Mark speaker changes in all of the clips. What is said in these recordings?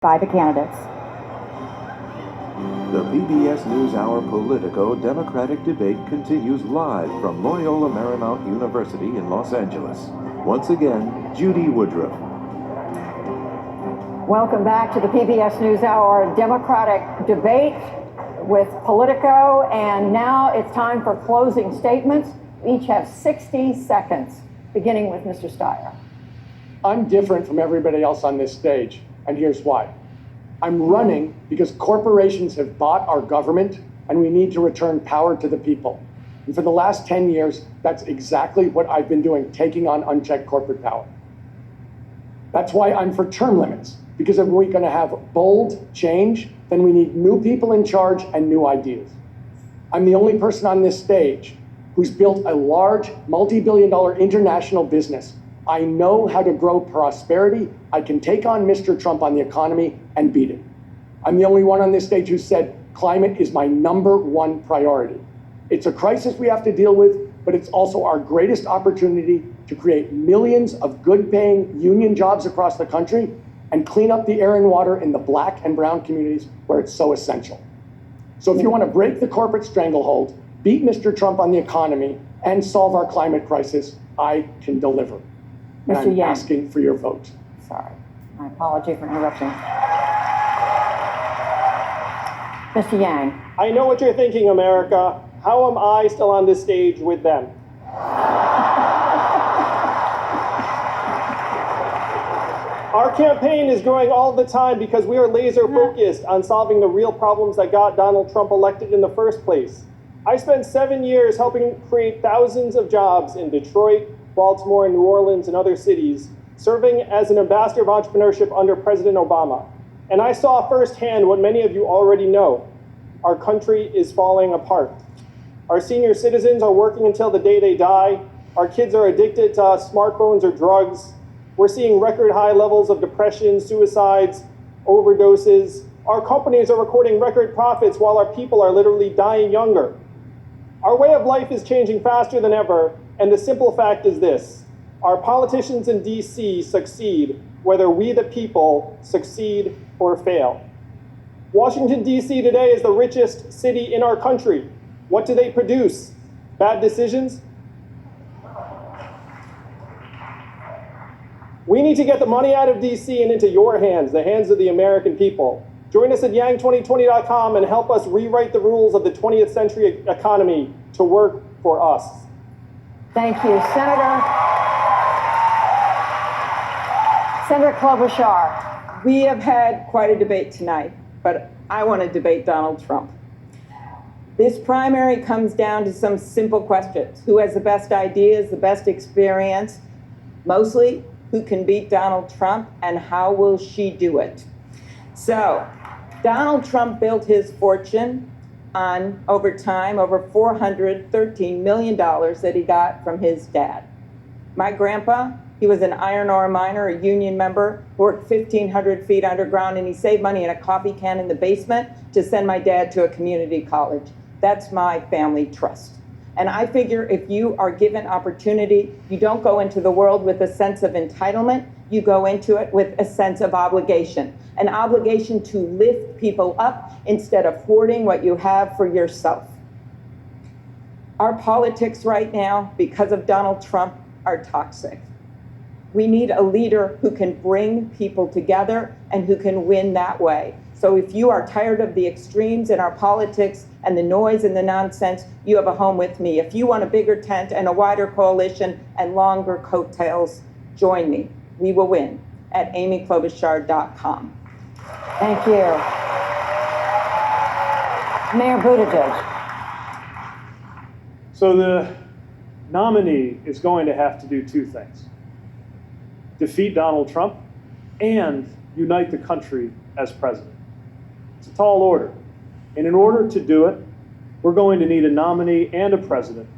Speaker 1: by the candidates.
Speaker 2: The PBS NewsHour Politico Democratic debate continues live from Loyola Marymount University in Los Angeles. Once again, Judy Woodruff.
Speaker 1: Welcome back to the PBS NewsHour Democratic debate with Politico, and now it's time for closing statements. We each have 60 seconds, beginning with Mr. Steyer.
Speaker 3: I'm different from everybody else on this stage, and here's why. I'm running because corporations have bought our government, and we need to return power to the people. And for the last 10 years, that's exactly what I've been doing, taking on unchecked corporate power. That's why I'm for term limits, because if we're going to have bold change, then we need new people in charge and new ideas. I'm the only person on this stage who's built a large, multi-billion-dollar international business. I know how to grow prosperity. I can take on Mr. Trump on the economy and beat it. I'm the only one on this stage who said climate is my #1 priority. It's a crisis we have to deal with, but it's also our greatest opportunity to create millions of good-paying union jobs across the country and clean up the air and water in the Black and brown communities where it's so essential. So if you want to break the corporate stranglehold, beat Mr. Trump on the economy, and solve our climate crisis, I can deliver. And
Speaker 1: Mr.
Speaker 3: I'm
Speaker 1: Yang.
Speaker 3: asking for your vote.
Speaker 1: Sorry, my apology for interrupting. Mr. Yang.
Speaker 4: I know what you're thinking, America. How am I still on this stage with them? Our campaign is growing all the time because we are laser focused on solving the real problems that got Donald Trump elected in the first place. I spent 7 years helping create thousands of jobs in Detroit, Baltimore, New Orleans, and other cities, serving as an ambassador of entrepreneurship under President Obama. And I saw firsthand what many of you already know. Our country is falling apart. Our senior citizens are working until the day they die. Our kids are addicted to smartphones or drugs. We're seeing record high levels of depression, suicides, overdoses. Our companies are recording record profits while our people are literally dying younger. Our way of life is changing faster than ever, and the simple fact is this: our politicians in DC succeed whether we the people succeed or fail. Washington, DC today is the richest city in our country. What do they produce? Bad decisions? We need to get the money out of DC and into your hands, the hands of the American people. Join us at yang2020.com and help us rewrite the rules of the 20th century economy to work for us.
Speaker 1: Thank you, Senator. Senator Klobuchar.
Speaker 5: We have had quite a debate tonight, but I want to debate Donald Trump. This primary comes down to some simple questions. Who has the best ideas, the best experience? Mostly, who can beat Donald Trump, and how will she do it? So, Donald Trump built his fortune on, over time, over $413 million that he got from his dad. My grandpa, he was an iron ore miner, a union member, worked 1,500 feet underground, and he saved money in a coffee can in the basement to send my dad to a community college. That's my family trust. And I figure if you are given opportunity, you don't go into the world with a sense of entitlement, you go into it with a sense of obligation. An obligation to lift people up instead of hoarding what you have for yourself. Our politics right now, because of Donald Trump, are toxic. We need a leader who can bring people together and who can win that way. So if you are tired of the extremes in our politics and the noise and the nonsense, you have a home with me. If you want a bigger tent and a wider coalition and longer coattails, join me. We will win at amyklobuchar.com.
Speaker 1: Thank you. Mayor Buttigieg.
Speaker 4: So the nominee is going to have to do two things: defeat Donald Trump and unite the country as president. It's a tall order. And in order to do it, we're going to need a nominee and a president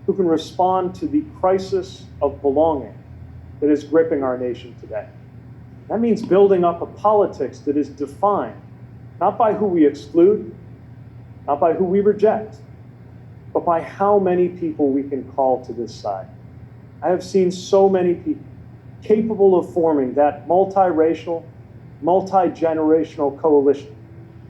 Speaker 4: who can respond to the crisis of belonging that is gripping our nation today. That means building up a politics that is defined not by who we exclude, not by who we reject, but by how many people we can call to this side. I have seen so many people capable of forming that multiracial, multi-generational coalition.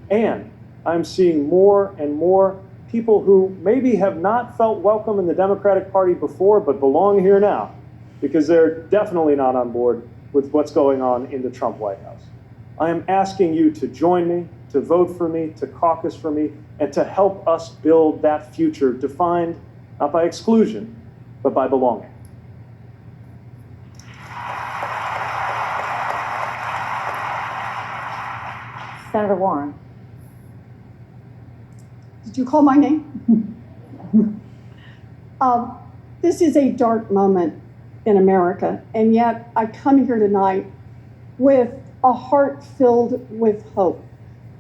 Speaker 4: And I'm seeing more and more people who maybe have not felt welcome in the Democratic Party before, but belong here now, because they're definitely not on board with what's going on in the Trump White House. I am asking you to join me, to vote for me, to caucus for me, and to help us build that future defined not by exclusion, but by belonging.
Speaker 1: Senator Warren.
Speaker 6: Did you call my name? This is a dark moment in America, and yet I come here tonight with a heart filled with hope.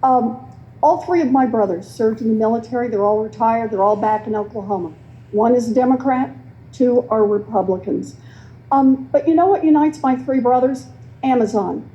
Speaker 6: All three of my brothers served in the military. They're all retired. They're all back in Oklahoma. One is a Democrat, two are Republicans. But you know what unites my three brothers? Amazon.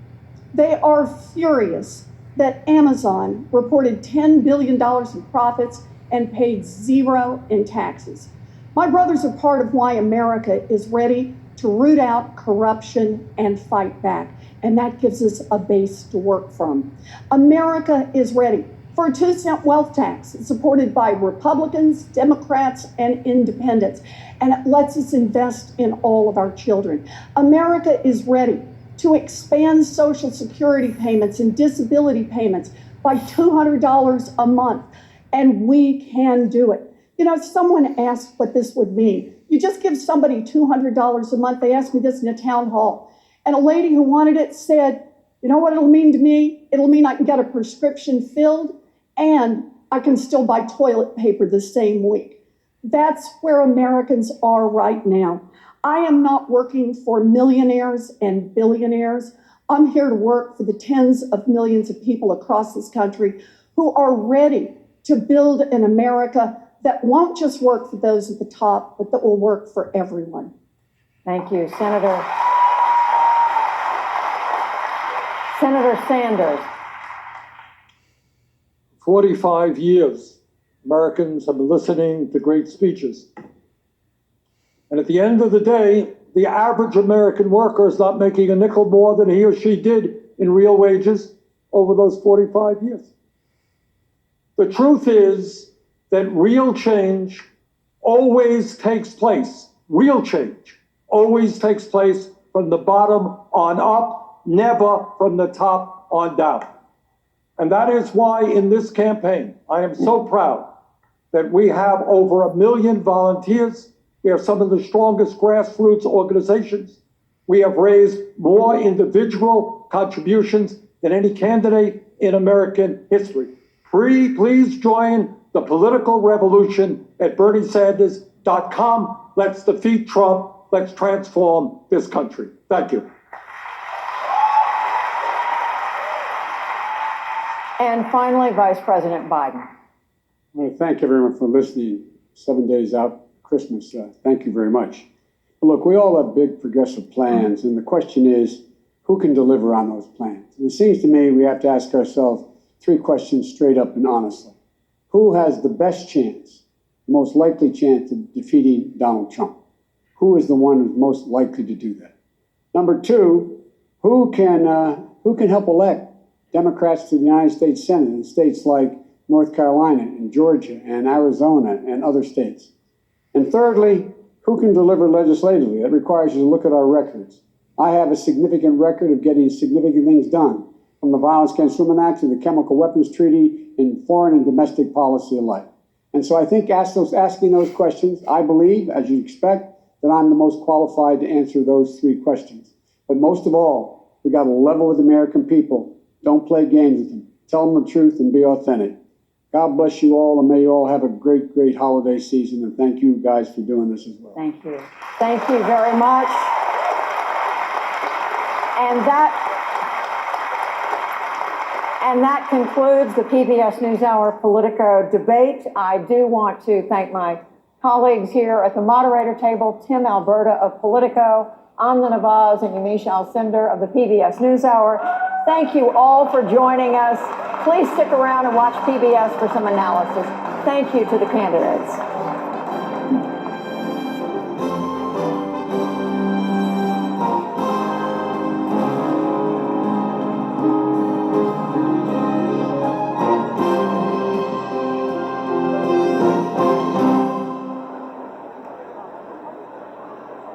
Speaker 6: They are furious that Amazon reported $10 billion in profits and paid zero in taxes. My brothers are part of why America is ready to root out corruption and fight back. And that gives us a base to work from. America is ready for a 2-cent wealth tax. It's supported by Republicans, Democrats, and independents. And it lets us invest in all of our children. America is ready to expand Social Security payments and disability payments by $200 a month. And we can do it. You know, someone asked what this would mean. You just give somebody $200 a month. They asked me this in a town hall. And a lady who wanted it said, you know what it'll mean to me? It'll mean I can get a prescription filled and I can still buy toilet paper the same week. That's where Americans are right now. I am not working for millionaires and billionaires. I'm here to work for the tens of millions of people across this country who are ready to build an America that won't just work for those at the top, but that will work for everyone.
Speaker 1: Thank you, Senator Sanders.
Speaker 7: 45 years, Americans have been listening to great speeches. And at the end of the day, the average American worker is not making a nickel more than he or she did in real wages over those 45 years. The truth is that real change always takes place. Real change always takes place from the bottom on up, never from the top on down. And that is why in this campaign, I am so proud that we have over 1 million volunteers. We have some of the strongest grassroots organizations. We have raised more individual contributions than any candidate in American history. Please join the political revolution at BernieSanders.com. Let's defeat Trump. Let's transform this country. Thank you.
Speaker 1: And finally, Vice President Biden.
Speaker 8: I want to thank everyone for listening 7 days out Christmas. Thank you very much. But look, we all have big progressive plans, and the question is, who can deliver on those plans? And it seems to me we have to ask ourselves 3 questions straight up and honestly. Who has the best chance, the most likely chance of defeating Donald Trump? Who is the one who's most likely to do that? Number 2, who can help elect Democrats to the United States Senate in states like North Carolina and Georgia and Arizona and other states? And thirdly, who can deliver legislatively? That requires you to look at our records. I have a significant record of getting significant things done, from the Violence Against Women Act to the Chemical Weapons Treaty in foreign and domestic policy alike. And so I think asking those questions, I believe, as you'd expect, that I'm the most qualified to answer those 3 questions. But most of all, we got to level with the American people. Don't play games with them. Tell them the truth and be authentic. God bless you all, and may you all have a great, great holiday season. And thank you guys for doing this as well.
Speaker 1: Thank you. Thank you very much. And that concludes the PBS NewsHour Politico debate. I do want to thank my colleagues here at the moderator table, Tim Alberta of Politico, Amna Nawaz, and Yamiche Alcindor of the PBS NewsHour. Thank you all for joining us. Please stick around and watch PBS for some analysis. Thank you to the candidates.